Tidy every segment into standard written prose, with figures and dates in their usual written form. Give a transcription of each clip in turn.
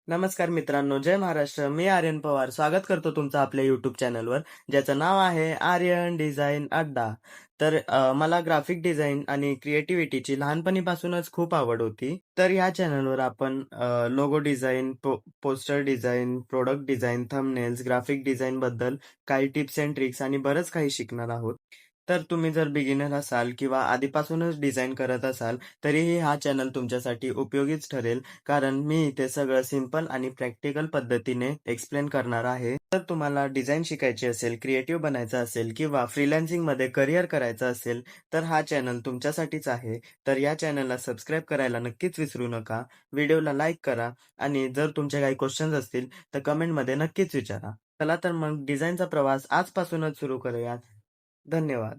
नमस्कार मित्रांनो, जय महाराष्ट्र. मी आर्यन पवार स्वागत करतो तुमचं आपल्या यूट्यूब चॅनलवर, ज्याचं नाव आहे आर्यन डिझाइन अड्डा. मला ग्राफिक डिझाईन आणि क्रिएटिव्हिटीची लहानपणीपासूनच खूप आवड होती. तर ह्या चॅनलवर आपण logo design, poster design, product design, thumbnails, graphic design बद्दल काही टिप्स अँड ट्रिक्स आणि बरंच काही शिकणार आहोत. तर तुम्ही जर बिगिनर असाल किंवा आधीपासूनच डिझाईन करत असाल, तरीही हा चॅनल तुमच्यासाठी उपयोगीच ठरेल. कारण मी इथे सगळं सिंपल आणि प्रॅक्टिकल पद्धतीने एक्सप्लेन करणार आहे. जर तुम्हाला डिझाईन शिकायची असेल, क्रिएटिव्ह बनायचं असेल किंवा फ्रीलान्सिंगमध्ये करिअर करायचं असेल, तर हा चॅनल तुमच्यासाठीच आहे. तर या चॅनलला सबस्क्राईब करायला नक्कीच विसरू नका. व्हिडिओला लाईक करा आणि जर तुमचे काही क्वेश्चन्स असतील तर कमेंटमध्ये नक्कीच विचारा. चला तर मग डिझाईनचा प्रवास आजपासूनच सुरू करूयात. धन्यवाद.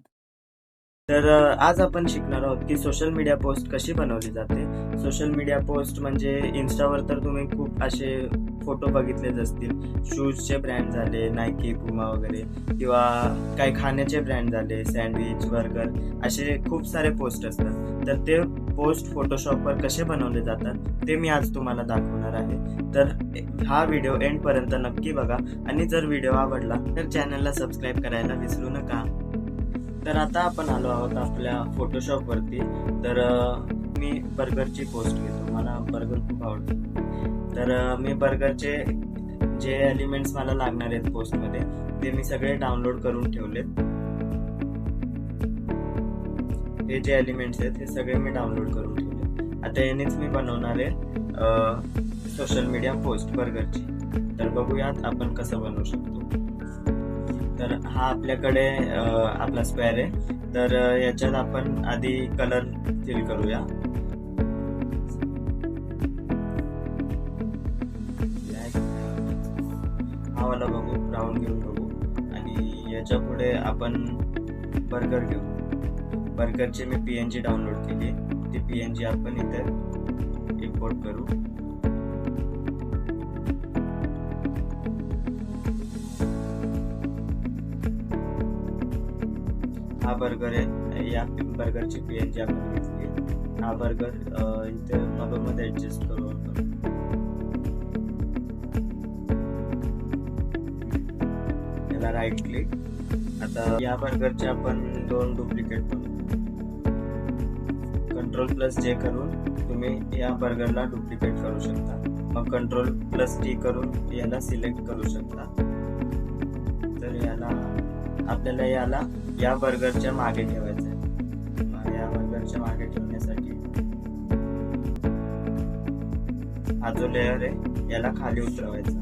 आज आपण शिकणार आहोत की सोशल मीडिया पोस्ट कशी बनवली जाते. सोशल मीडिया पोस्ट म्हणजे इन्स्टावर तर तुम्ही खूप असे फोटो बघितलेच असतील. शूजचे ब्रँड झाले, नायकी, पुमा वगैरे, किंवा काही खाण्याचे ब्रँड झाले, सँडविच, बर्गर, असे खूप सारे पोस्ट असतात. तर ते पोस्ट फोटोशॉपवर कसे बनवले जातात ते मी आज तुम्हाला दाखवणार आहे. तर हा व्हिडिओ एंडपर्यंत नक्की बघा आणि जर व्हिडिओ आवडला तर चॅनलला सबस्क्राईब करायला विसरू नका. तर आता आपण आलो आहोत आपल्या फोटोशॉप वरती. मी बर्गरची पोस्ट घेतो. मला बर्गर खूप आवडतो. मी बर्गरचे जे एलिमेंट्स मला लागणार आहेत पोस्टमध्ये ते मी सगळे डाउनलोड करून ठेवलेत. हे जे एलिमेंट्स आहेत हे सगळे मी डाउनलोड करून ठेवले. आता यानेच मी बनवणार आहे सोशल मीडिया पोस्ट बर्गरची. तर बघूयात आपण कसं बनवू शकतो. तर हा आपल्याकडे आपला स्क्वेअर आहे. तर याच्यात आपण आधी कलर फिल करूया. हा वाला बघू, ब्राऊन घेऊन बघू. आणि याच्या पुढे आपण बर्गर घेऊ. बर्गरची मी PNG डाउनलोड केली. ती PNG आपण इथे इम्पोर्ट करू. हा बर्गर आहे. या बर्गरची PNG आपण घेतली. हा बर्गर इथे मध्ये ऍडजस्ट करू आपण. याला राईट क्लिक. आता या बर्गरचे आपण 2 डुप्लिकेट बनवू. Ctrl+J करून तुम्ही या बर्गरला डुप्लिकेट करू शकता. मग Ctrl+T करून याला सिलेक्ट करू शकता. तर आपल्याला याला या बर्गरच्या मागे ठेवायचं आहे. या बर्गरच्या मागे ठेवण्यासाठी हा जो लेअर आहे याला खाली उतरवायचा.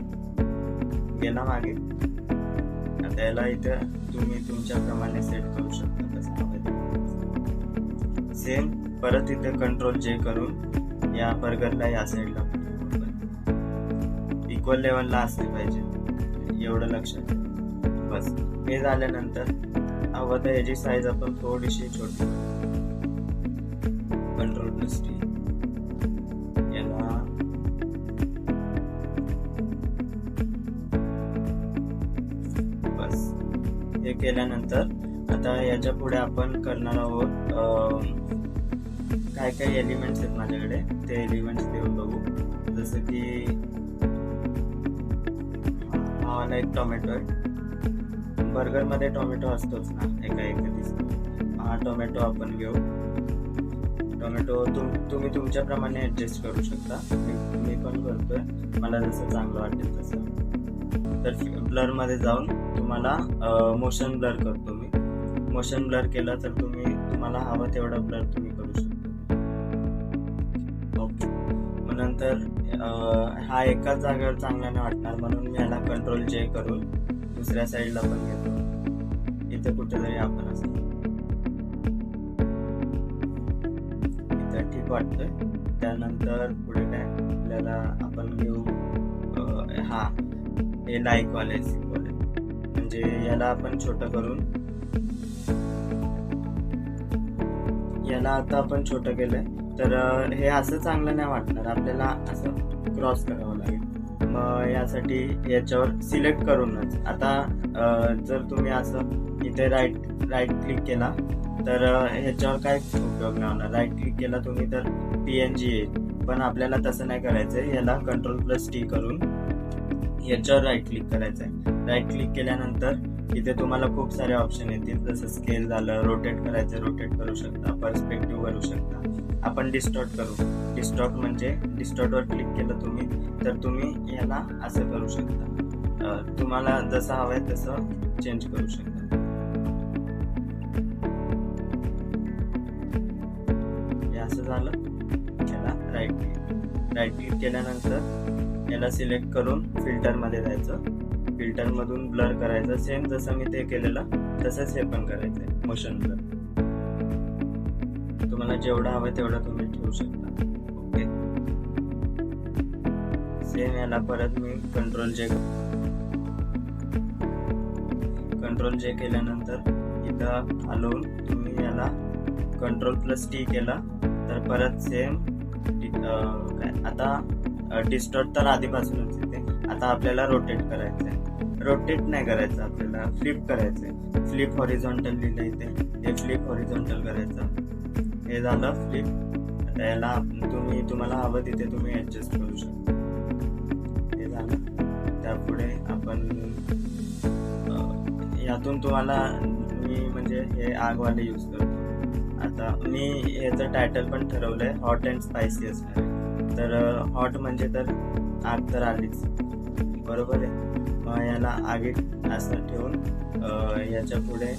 गेला मागे. आता याला इथे तुम्ही तुमच्याप्रमाणे सेट करू शकता. सेम परत इथे Ctrl+J करून या बर्गरला या साईडला इक्वल लेवलला असले पाहिजे, एवढं लक्षात ठेवा. बस हे झाल्यानंतर हवं तर याची साईज आपण थोडीशी छोटी. Ctrl+T. याला बस हे केल्यानंतर आता याच्या पुढे आपण करणार आहोत काय काय एलिमेंट्स आहेत माझ्याकडे, ते एलिमेंट्स देऊन बघू. जसं की हा वाला एक टोमॅटो आहे. बर्गरमध्ये टोमॅटो असतोच ना, एका दिसतो. हा टोमॅटो आपण घेऊ. टोमॅटो तुम्ही तुमच्याप्रमाणे ऍडजस्ट करू शकता. मी पण करतोय, मला जसं चांगलं वाटेल तसं. तर ब्लर मध्ये जाऊन तुम्हाला मोशन ब्लर करतो मी. मोशन ब्लर केला तर तुम्हाला हवं तेवढा ब्लर तुम्ही करू शकता. ओके. मग नंतर हा एकाच जागेवर चांगला नाही वाटणार, म्हणून मी याला Ctrl+J करून दुसऱ्या साईडला पण घेतो. इथे कुठेतरी आपण असं इथं ठीक वाटतंय. त्यानंतर पुढे काय आपल्याला आपण घेऊ हे लाईक वाले सिम्बॉल आहे. म्हणजे याला आपण छोटं करून याला आता आपण छोटं केलंय. तर हे असं चांगलं नाही वाटणार, आपल्याला असं क्रॉस करावं लागेल. मग यासाठी याच्यावर सिलेक्ट करूनच आता जर तुम्ही असं इथे राईट क्लिक केला तर ह्याच्यावर काय उपयोग नाही होणार. राईट क्लिक केला तुम्ही तर PNG येईल. पण आपल्याला तसं नाही करायचंय. याला Ctrl+T करून याच्यावर राईट क्लिक करायचंय. राईट क्लिक केल्यानंतर इथे तुम्हाला खूप सारे ऑप्शन येतील, जसं स्केल झालं, रोटेट करायचं रोटेट करू शकता, पर्स्पेक्टिव्ह करू शकता. आपण डिस्टॉर्ट करू. डिस्टॉर्ट म्हणजे डिस्टॉर्टवर क्लिक केलं तुम्ही तर तुम्ही याला असं करू शकता. तुम्हाला जसं हवंय तसं चेंज करू शकता. हे असं झालं. याला राईट क्लिक केल्यानंतर याला सिलेक्ट करून फिल्टरमध्ये जायचं. फिल्टरमधून ब्लर करायचं. सेम जसं मी ते केलेलं तसंच हे पण करायचंय, मोशन ब्लर. तुम्हाला जेवढं हवं तेवढं तुम्ही ठेवू शकता. ओके. सेम याला परत मी Ctrl J केल्यानंतर इथं हलवून तुम्ही याला Ctrl+T केला तर परत सेम आता डिस्टॉर्ट तर आधीपासूनच येते. आता आपल्याला रोटेट करायचंय. रोटेट नाही करायचं, आपल्याला फ्लिप करायचंय. फ्लिप हॉरिझॉन्टल लिहिलं इथे, हे फ्लिप हॉरिझॉन्टल करायचं. हे झालं फ्लिप. आता याला तुम्हाला हवं तिथे तुम्ही ऍडजस्ट करू शकता. हे झालं. त्यापुढे आपण यातून तुम्हाला मी म्हणजे हे आगवाले यूज करतो. आता मी याचं टायटल पण ठरवलंय, हॉट अँड स्पायसी असणार आहे. तर हॉट म्हणजे तर आग तर आलीच, बरोबर आहे. मग याला आगीत असं ठेवून याच्या पुढे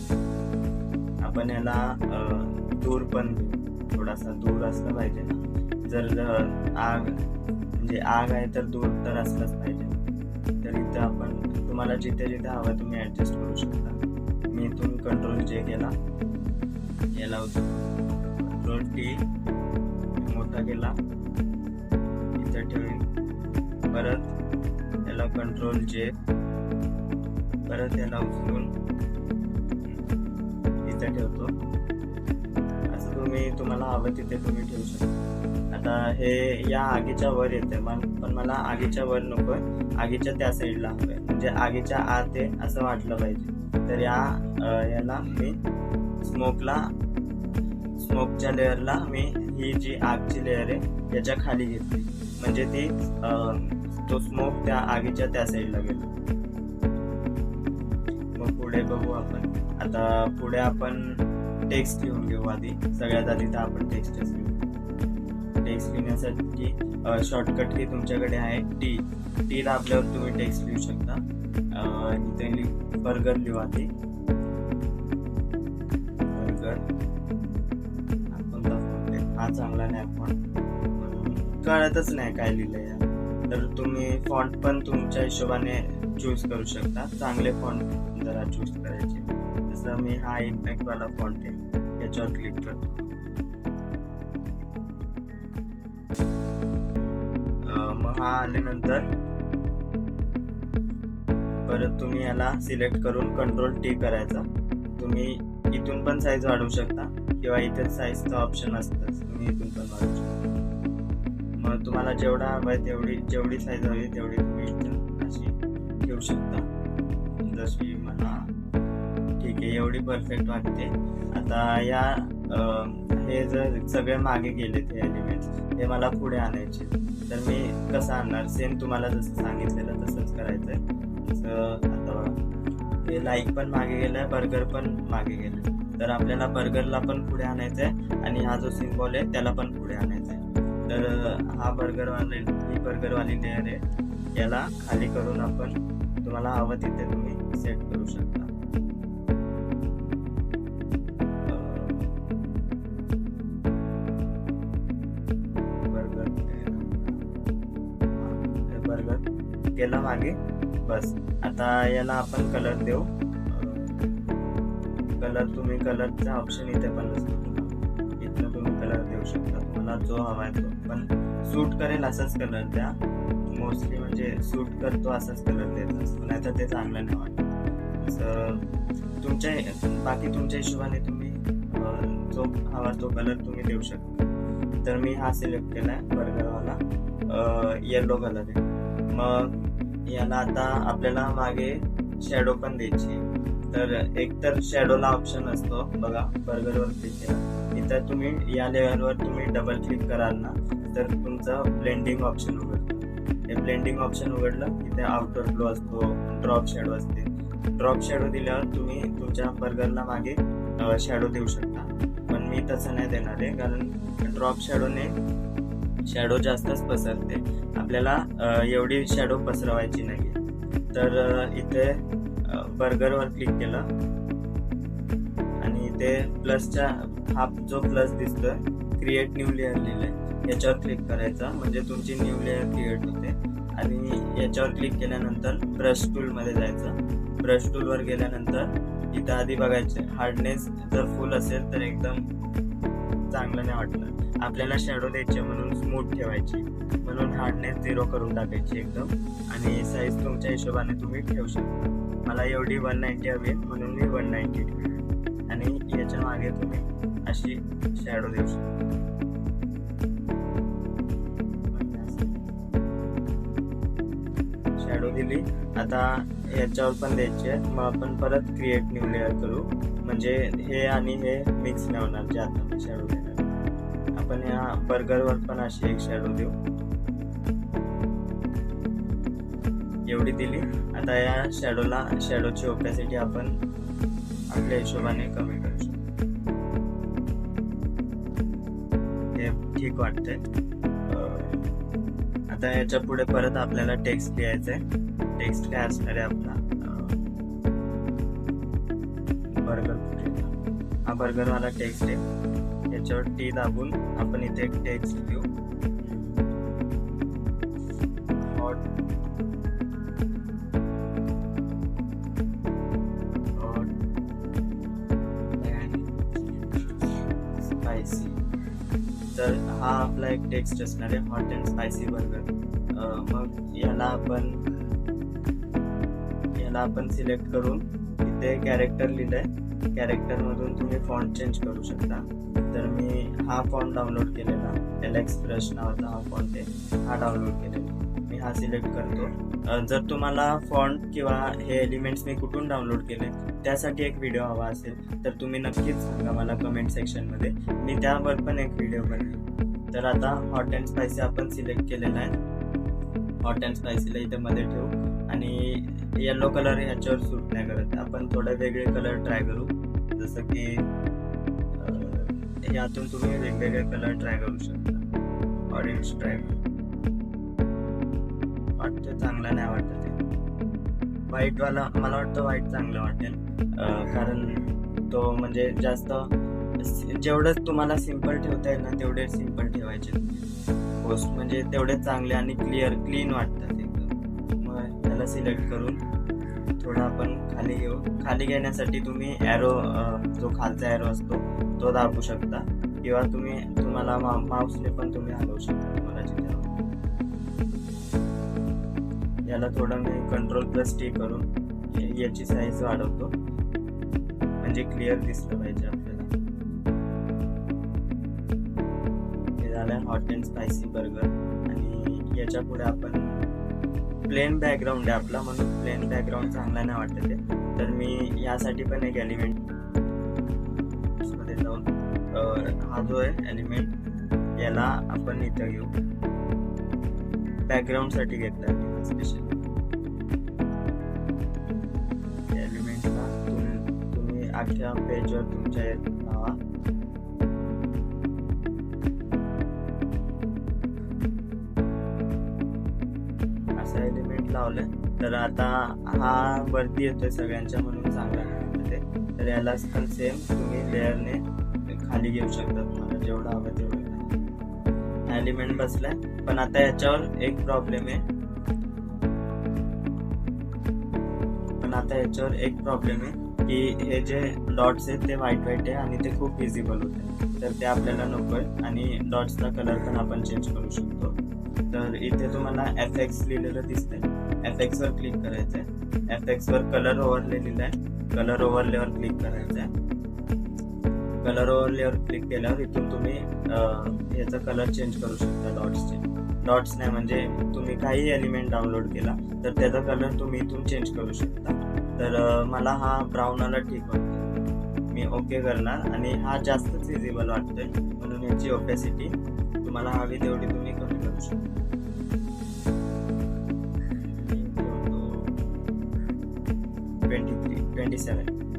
आपण याला दूर पण देऊ. थोडासा दूर असला पाहिजे ना. जर आग म्हणजे आग आहे तर दूर तर असलाच पाहिजे. तर इथं आपण तुम्हाला जिथे जिथे हवं तुम्ही ऍडजस्ट करू शकता. मी इथून Ctrl J केला, याला Ctrl+T मोठा केला, इथं ठेवून परत याला Ctrl J, परत याला उचलून इथं ठेवतो. असं तुम्हाला हवं तिथे तुम्ही ठेवू शकता. आता हे या आगीच्या वर येते, पण मला आगीच्या वर नकोय, आगीच्या त्या साईडला हवंय, म्हणजे आगीच्या आत आहे असं वाटलं पाहिजे. तर याला मी स्मोकच्या लेअरला मी ही जी आगची लेअर आहे याच्या खाली घेतली, म्हणजे ती तो स्मोक त्या आगीच्या त्या साईडला गेला. मग पुढे बघू आपण. आता पुढे आपण टेक्स्ट लिहून घेऊ. आधी सगळ्यात आधी तर आपण टेक्स्टच लिहू. टेक्स्ट लिहिण्यासाठी शॉर्टकट की तुमच्याकडे आहे टी दाबल्यावर तुम्ही टेक्स्ट लिहू शकता. इथे बर्गर लिहू आधी. बर्गर हा चांगला नाही, पण कळतच नाही काय लिहिलंय. तर तुम्ही फॉन्ट पण तुमच्या हिशोबाने चूज करू शकता. चांगले फॉन्ट जरा चूज करायचे. जसं मी हा इम्पॅक्ट वाला फॉन्ट आहे, याच्यावर क्लिक करतो. मग हा आल्यानंतर परत तुम्ही याला सिलेक्ट करून Ctrl+T करायचा. तुम्ही इथून पण साईज वाढवू शकता किंवा इथे साईजचं ऑप्शन असतं, तुम्ही इथून पण वाढवू शकता. मग तुम्हाला जेवढा हवाय जेवढी साईज हवी तेवढी तुम्ही इथून अशी ठेवू शकता. जशी मला ठीक आहे, एवढी परफेक्ट वाटते. आता हे जर सगळे मागे गेलेत हे एलिमेंट्स, हे मला पुढे आणायचे, तर मी कसं आणणार? सेम तुम्हाला जसं सांगितलेलं तसंच करायचंय. आता हे लाईक पण मागे गेलाय, बर्गर पण मागे गेलाय. तर आपल्याला बर्गरला पण पुढे आणायचंय आणि हा जो सिम्बॉल आहे त्याला पण पुढे आणायचंय. तर ही बर्गरवाली लेअर आहे, याला खाली करून आपण तुम्हाला हवं तिथे तुम्ही सेट करू शकता. बर्गर केला मागे. बस आता याला आपण कलर देऊ. कलरचा ऑप्शन इथे पण असतो, इथं तुम्ही कलर देऊ शकता. तुम्हाला जो हवा आहे तो, पण सूट करेल असाच कलर द्या. मोस्टली म्हणजे सूट करतो असाच कलर देत असतो, नाही तर ते चांगलं नाही वाटत. असं बाकी तुमच्या हिशोबाने तुम्ही जो हवा तो कलर तुम्ही देऊ शकता. तर मी हा सिलेक्ट केलाय बर्गरवाला, येलो कलर आहे. मग याला आता आपल्याला मागे शॅडो पण द्यायची. तर एक तर शॅडोला ऑप्शन असतो बघा, बर्गरवर क्लिक केला, इथं इथं तुम्ही या लेवलवर तुम्ही डबल क्लिक कराल ना तर तुमचं ब्लेंडिंग ऑप्शन उघडतं. हे ब्लेंडिंग ऑप्शन उघडलं इथे आउटर फ्लो असतो, ड्रॉप शॅडो असते. ड्रॉप शॅडो दिल्यावर तुम्ही तुमच्या बर्गरला मागे शॅडो देऊ शकता, पण मी तसं नाही देणार आहे कारण ड्रॉप शॅडोने शॅडो जास्तच पसरते. आपल्याला एवढी शॅडो पसरवायची नाही. तर इथे बर्गरवर क्लिक केलं आणि इथे प्लसच्या हा जो प्लस दिसतोय क्रिएट न्यू लेअर लिहिलंय याच्यावर क्लिक करायचा, म्हणजे तुमची न्यू लेअर क्रिएट होते. आणि याच्यावर क्लिक केल्यानंतर ब्रश टूलमध्ये जायचं. ब्रश टूलवर गेल्यानंतर इथं आधी बघायचे हार्डनेस जर फुल असेल तर एकदम चांगलं नाही वाटलं. आपल्याला शॅडो द्यायचे म्हणून स्मूथ ठेवायची, म्हणून हार्डनेस 0 करून टाकायची एकदम. आणि साईज तुमच्या हिशोबाने तुम्ही ठेवू शकता. मला एवढी 190 हवी म्हणून मी 190 ठेवली. आणि याच्या मागे तुम्ही अशी शॅडो देऊ शकता. शॅडो दिली. आता याच्यावर पण द्यायची आहे. मग आपण परत क्रिएट न्यू लेअर करू, म्हणजे हे आणि हे मिक्स नाही होणार जे आता मी शॅडो देणार. आपण या बर्गरवर पण अशी एक शॅडो देऊ. एवढी दिली. आता या शॅडोची ओपॅसिटी आपण आपल्या हिशोबाने कमी करू शकतो. हे ठीक वाटतंय. आता याच्या पुढे परत आपल्याला टेक्स्ट लिहायचंय. टेक्स्ट काय असणार आहे आपला बर्गर कुठे, हा बर्गरवाला टेक्स्ट आहे. याच्यावर टी दाबून आपण इथे एक टेक्स्ट लिहू. Hot spicy. तर हा आपला एक टेक्स्ट असणार आहे, हॉट अँड स्पायसी बर्गर. मग याला आपण सिलेक्ट करून इथे कॅरेक्टर लिहिलंय. कॅरेक्टरमधून तुम्ही फॉन्ट चेंज करू शकता. तर मी हा फॉन्ट डाउनलोड केलेला, एलेक्स ब्रश नावाचा हा फॉन्ट आहे, हा डाउनलोड केलेला. मी हा सिलेक्ट करतो. जर तुम्हाला फॉन्ट किंवा हे एलिमेंट्स मी कुठून डाउनलोड केले त्यासाठी एक व्हिडिओ हवा असेल तर तुम्ही नक्कीच सांगा मला कमेंट सेक्शनमध्ये, मी त्यावर पण एक व्हिडिओ बनवेन. तर आता हॉट अँड स्पायसी आपण सिलेक्ट केलेला आहे. हॉट अँड स्पायसीला इथे मध्ये ठेवू. आणि येलो कलर ह्याच्यावर सूट नाही करत, आपण थोडे वेगळे कलर ट्राय करू. जसं की यातून तुम्ही वेगवेगळे कलर ट्राय करू शकता. ऑरेंज ट्राय वाटतं, चांगला नाही वाटत आहे. व्हाईटवाला मला वाटतं व्हाईट चांगलं वाटेल, कारण तो म्हणजे जास्त जेवढं तुम्हाला सिम्पल ठेवता येईल ना तेवढे सिम्पल ठेवायचे पोस्ट, म्हणजे तेवढे चांगले आणि क्लीन वाटतात एकदम. मग त्याला सिलेक्ट करून थोडं आपण खाली घेऊ. खाली घेण्यासाठी तुम्ही ॲरो, जो खालचा ॲरो असतो तो दाबू शकता, किंवा तुम्हाला माऊसने पण तुम्ही हलवू शकता तुम्हाला जिथे. याला थोडं मी Ctrl+T करून याची साईज वाढवतो, म्हणजे क्लिअर दिसलं पाहिजे आपल्याला. हे झालं हॉट अँड स्पायसी बर्गर. आणि याच्या पुढे आपण प्लेन बॅकग्राऊंड आहे आपला, म्हणून प्लेन बॅकग्राऊंड चांगला नाही वाटत आहे. तर मी यासाठी पण एक एलिमेंट मध्ये जाऊन हा जो आहे एलिमेंट याला आपण इथं घेऊ. बॅकग्राऊंड साठी घेतला स्पेशल एलिमेंटला. तुम्ही अख्ख्या पेजवर तुमच्या लावा. असा एलिमेंट लावले तर आता हा वरती येतोय सगळ्यांच्या, म्हणून चांगला नाही. तर याला पण सेम तुम्ही लेअरने खाली घेऊ शकता, तुम्हाला जेवढा हवं तेवढं. एलिमेंट बसलाय, पण आता याच्यावर एक प्रॉब्लेम आहे. की हे जे डॉट्स आहेत ते व्हाईट आहे आणि ते खूप विजिबल होते, तर ते आपल्याला नको आहे. आणि डॉट्सचा कलर पण आपण चेंज करू शकतो. तर इथे तुम्हाला FX लिहिलेलं दिसतंय, FX वर क्लिक करायचंय. FX वर कलर ओव्हरले लिहिलंय, कलर ओव्हरलेवर क्लिक करायचंय. कलर ओव्हरलेवर क्लिक केल्यावर इथून तुम्ही याचा कलर चेंज करू शकता. डॉट्स नाही, म्हणजे तुम्ही काही एलिमेंट डाउनलोड केला तर त्याचा कलर तुम्ही इथून चेंज करू शकता. तर मला हा ब्राऊन आला ठीक वाटतो. मी ओके करणार आणि हा जास्तच विजिबल वाटतोय म्हणून याची ओपेसिटी तुम्हाला हवी तेवढी तुम्ही कमी करू शकता.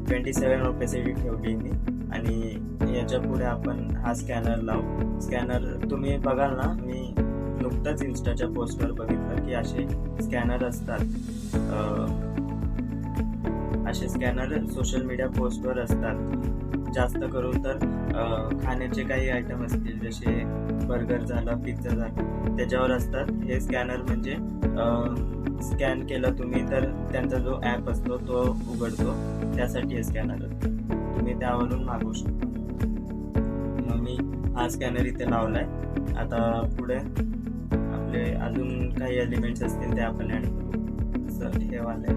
27 ओपेसिटी ठेवली मी आणि याच्या पुढे आपण हा स्कॅनर लावू. स्कॅनर तुम्ही बघाल ना, मी नुकतंच इन्स्टाच्या पोस्टवर बघितलं की असे स्कॅनर असतात. असे स्कॅनर सोशल मीडिया पोस्टवर असतात. जास्त करून तर खाण्याचे काही आयटम असतील, जसे बर्गर झाला, पिझ्झा झाला, त्याच्यावर असतात. हे स्कॅनर म्हणजे स्कॅन केलं तुम्ही तर त्यांचा जो ॲप असतो तो उघडतो, त्यासाठी हे स्कॅनर असतं. तुम्ही त्यावरून मागवू शकता. मग मी हा स्कॅनर इथे लावलाय. आता पुढे आपले अजून काही एलिमेंट्स असतील ते आपण ॲड करू. जसं हे वाले.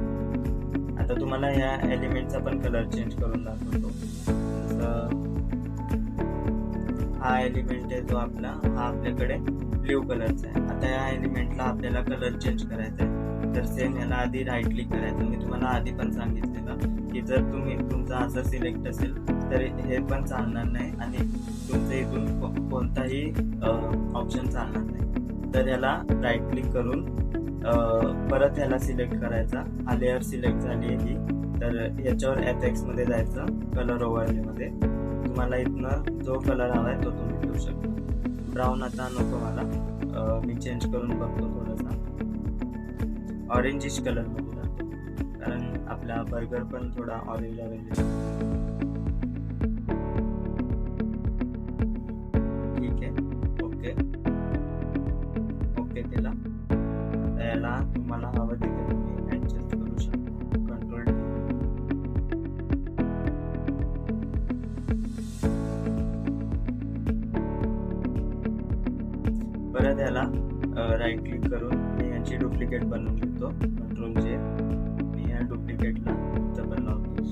आता तुम्हाला या एलिमेंटचा पण कलर चेंज करून दाखवतो. जसं हा एलिमेंट आहे जो आपला, हा आपल्याकडे ब्ल्यू कलरचा आहे. आता या एलिमेंटला आपल्याला कलर चेंज करायचा आहे, तर सेम याला आधी राईट क्लिक करायचं. मी तुम्हाला आधी पण सांगितलेलं की जर तुमचा असं सिलेक्ट असेल तर हे पण चालणार नाही आणि तुमचं इथून कोणताही ऑप्शन चालणार नाही. तर याला राईट क्लिक करून परत ह्याला सिलेक्ट करायचा. हा लेअर सिलेक्ट झाली आहे ही, तर ह्याच्यावर FX मध्ये जायचं, कलर ओव्हरलेमध्ये. तुम्हाला इथनं जो कलर हवा आहे तो तुम्ही ठेवू शकता. ब्राऊन आता नको मला, मी चेंज करून बघतो थोडासा. ऑरेंजिश कलर मध्ये जातो, कारण आपला बर्गर पण थोडा ऑरेंज ऑरेंज. ठीक आहे, ओके ओके केला. याला तुम्हाला हवं तिथे तुम्ही ऍडजस्ट करू शकता. Control T. परत याला राईट क्लिक करून मी याची डुप्लिकेट बनवून घेतो. Control J. मी या डुप्लिकेटला इथं पण लावतो.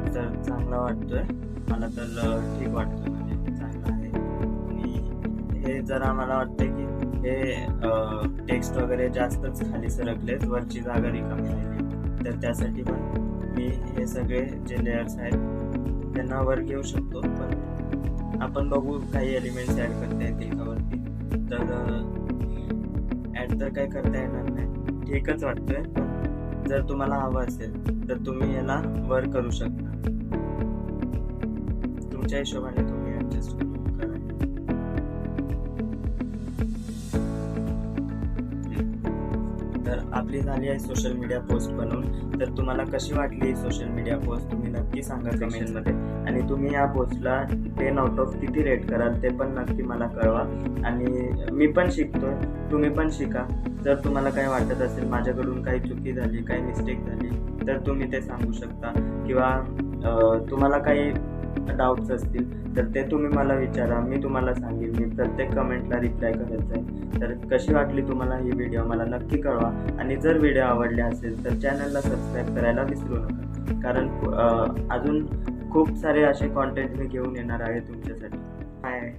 तर चांगला वाटतोय मला, तर ठीक वाटतोय, म्हणजे चांगला आहे. आणि हे जरा मला वाटतंय की हे टेक्स्ट वगैरे जास्तच खाली सरकलेत, वरची जागा रिकामी राहिली. तर त्यासाठी पण मी हे सगळे जे लेयर्स आहेत त्यांना वर घेऊ शकतो. पण आपण बघू काही एलिमेंट्स ॲड करता येतील का वरती. तर ॲड तर काही करता येणार नाही, ठीकच वाटतंय. पण जर तुम्हाला हवं असेल तर तुम्ही याला वर करू शकता. तुमच्या हिशोबाने तुम्ही ॲडजस्ट करा. तर आपली झाली आहे सोशल मीडिया पोस्ट बनवून. तर तुम्हाला कशी वाटली सोशल मीडिया पोस्ट तुम्ही नक्की सांगा कमेंटमध्ये. आणि तुम्ही या पोस्टला 10 आउट ऑफ किती रेट कराल ते पण नक्की मला कळवा. आणि मी पण शिकतोय, तुम्ही पण शिका. जर तुम्हाला काही वाटत असेल माझ्याकडून काही चुकी झाली, काही मिस्टेक झाली, तर तुम्ही ते सांगू शकता. किंवा तुम्हाला काही डाऊट्स असतील तर ते तुम्ही मला विचारा, मी तुम्हाला सांगेन. मी प्रत्येक कमेंटला रिप्लाय करायचा आहे. तर कशी वाटली तुम्हाला ही व्हिडिओ मला नक्की कळवा. आणि जर व्हिडिओ आवडले असेल तर चॅनलला सबस्क्राईब करायला विसरू नका, कारण अजून खूप सारे असे कॉन्टेंट मी घेऊन येणार आहे तुमच्यासाठी. बाय.